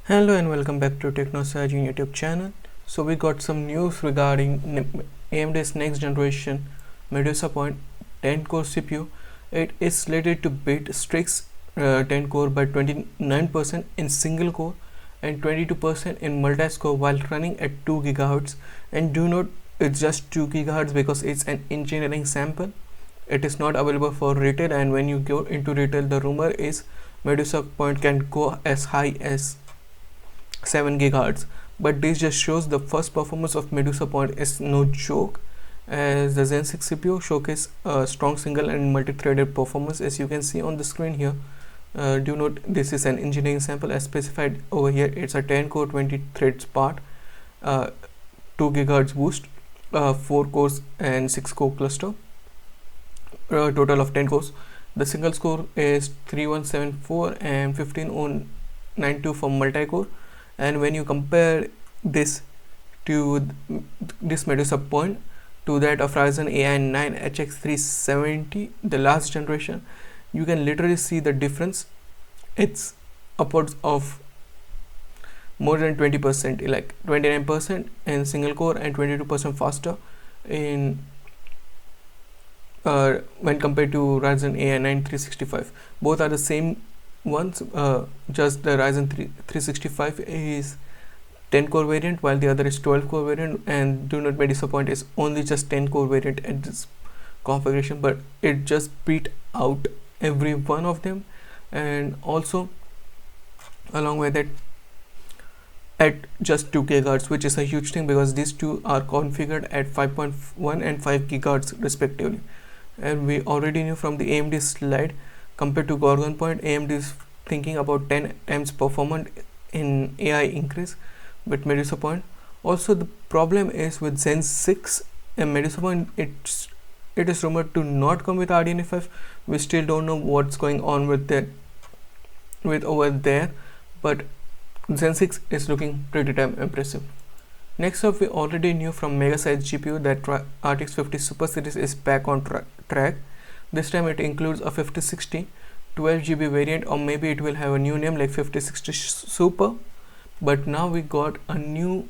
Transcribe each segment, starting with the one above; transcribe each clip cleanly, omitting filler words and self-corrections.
Hello and welcome back to TechnoSurgeon YouTube channel. So we got some news regarding AMD's next generation Medusa Point 10 core CPU. It is slated to beat Strix 10 core by 29% in single core and 22% in multi-core while running at 2 GHz. And do note it's just 2 GHz because it's an engineering sample. It is not available for retail, and when you go into retail, the rumor is Medusa Point can go as high as 7 GHz, but this just shows the first performance of Medusa Point is no joke, as the Zen 6 CPU showcase a strong single and multi-threaded performance as you can see on the screen here. Do note this is an engineering sample as specified over here. It's a 10 core 20 threads part, 2 GHz boost, 4 cores and 6 core cluster, total of 10 cores. The single score is 3174 and 15092 for multi-core. And when you compare this to this Medusa Point to that of Ryzen AI 9 HX370, the last generation, you can literally see the difference. It's upwards of more than 20%, like 29% in single core and 22% faster in when compared to Ryzen AI 9 365. Both are the same ones, just the Ryzen 365 is 10 core variant while the other is 12 core variant, and do not be disappointed, is only just 10 core variant at this configuration, but it just beat out every one of them. And also along with it at just 2 GHz, which is a huge thing because these two are configured at 5.1 and 5 GHz respectively. And we already knew from the AMD slide, compared to Gorgon Point, AMD is thinking about 10 times performance in AI increase with Medusa Point. Also, the problem is with Zen 6 and Medusa Point, it is rumored to not come with RDNA 5. We still don't know what's going on with that over there, but Zen 6 is looking pretty damn impressive. Next up, we already knew from Mega Size GPU that RTX 50 Super Series is back on track. This time it includes a 5060 12GB variant, or maybe it will have a new name like 5060 Super. But now we got a new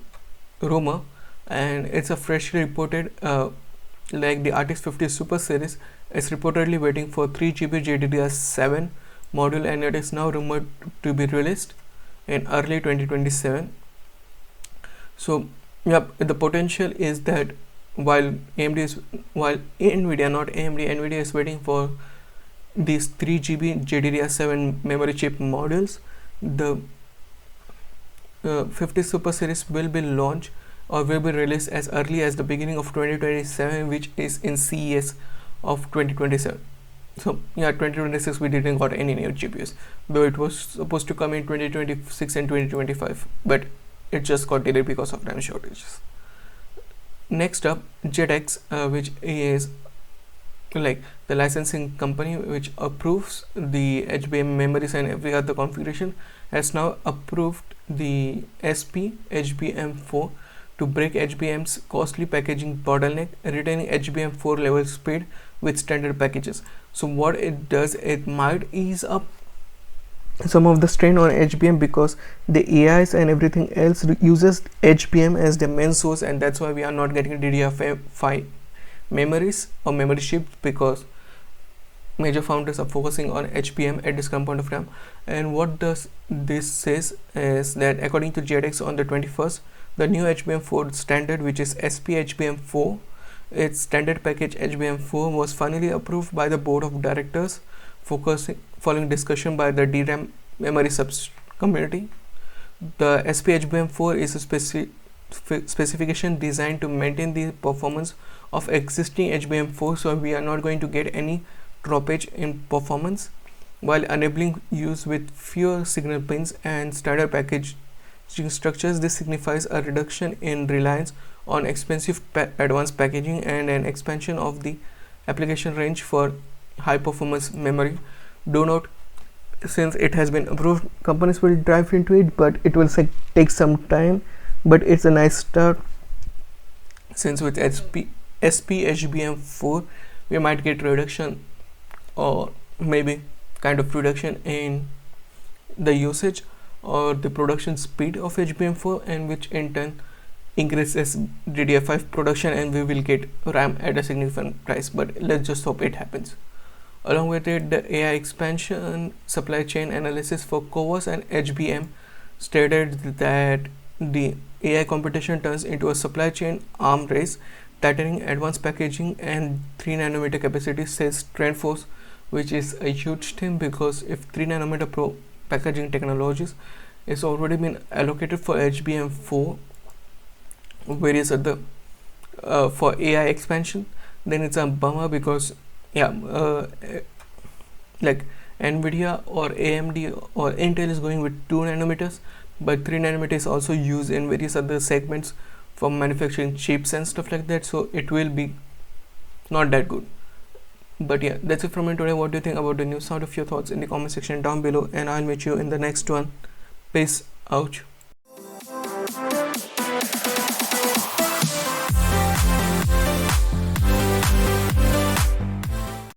rumor, and it's a freshly reported like the RTX 50 Super Series is reportedly waiting for 3GB GDDR7 module, and it is now rumored to be released in early 2027. So yep, the potential is that while Nvidia, not AMD, Nvidia is waiting for these 3GB GDDR7 memory chip modules, the 50 Super Series will be launched or will be released as early as the beginning of 2027, which is in CES of 2027. So yeah, 2026 we didn't got any new GPUs, though it was supposed to come in 2026 and 2025, but it just got delayed because of RAM shortages. Next up, JEDEC, which is like the licensing company which approves the HBM memories and every other configuration, has now approved the SP HBM4 to break HBM's costly packaging bottleneck, retaining HBM4 level speed with standard packages. So what it does, it might ease up some of the strain on HBM because the AIs and everything else uses HBM as the main source, and that's why we are not getting DDR5 memories or memory chips, because major foundries are focusing on HBM at this current point of time. And what does this says is that according to JEDEC on the 21st, the new HBM4 standard, which is SP HBM4, its standard package HBM4 was finally approved by the board of directors, following discussion by the DRAM memory subs community. The SP HBM4 is a specification designed to maintain the performance of existing HBM4, so we are not going to get any droppage in performance, while enabling use with fewer signal pins and standard packaging structures. This signifies a reduction in reliance on expensive advanced packaging and an expansion of the application range for high performance memory. Do note, since it has been approved, companies will dive into it, but it will take some time, but it's a nice start, since with SP HBM4 we might get reduction or maybe kind of reduction in the usage or the production speed of HBM4, and which in turn increases DDR5 production, and we will get RAM at a significant price. But let's just hope it happens. Along with it, the AI expansion supply chain analysis for CoWoS and HBM stated that the AI competition turns into a supply chain arm race, tightening advanced packaging and 3 nanometer capacity, says TrendForce, which is a huge thing, because if 3 nanometer pro packaging technologies is already been allocated for HBM4, various other for AI expansion, then it's a bummer, because like Nvidia or AMD or Intel is going with 2 nanometers, but 3 nanometers is also used in various other segments for manufacturing chips and stuff like that, so it will be not that good. But yeah, that's it from me today. What do you think about the news? Sound of your thoughts in the comment section down below, and I'll meet you in the next one. Peace out.